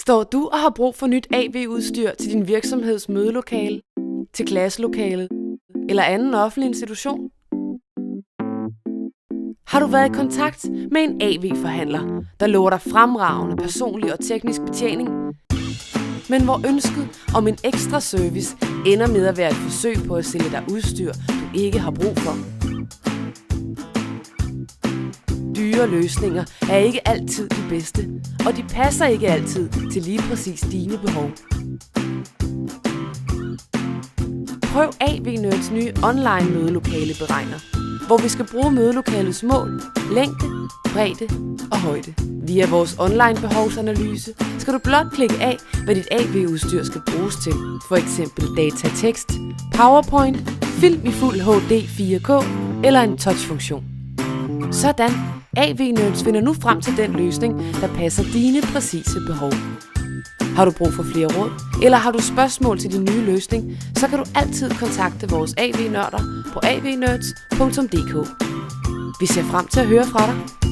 Står du og har brug for nyt AV-udstyr til din virksomheds mødelokale, til klasselokalet eller anden offentlig institution? Har du været i kontakt med en AV-forhandler, der lover dig fremragende personlig og teknisk betjening, men hvor ønsket om en ekstra service ender med at være et forsøg på at sælge dig udstyr, du ikke har brug for? Dyre løsninger er ikke altid de bedste, og de passer ikke altid til lige præcis dine behov. Prøv AV-Nerds nye online mødelokaleberegner, hvor vi skal bruge mødelokalets mål, længde, bredde og højde. Via vores online behovsanalyse skal du blot klikke af, hvad dit AV-udstyr skal bruges til. For eksempel datatekst, PowerPoint, film i fuld HD 4K eller en touchfunktion. Sådan. AV-Nerds finder nu frem til den løsning, der passer dine præcise behov. Har du brug for flere råd, eller har du spørgsmål til din nye løsning, så kan du altid kontakte vores AV-nørder på avnerds.dk. Vi ser frem til at høre fra dig.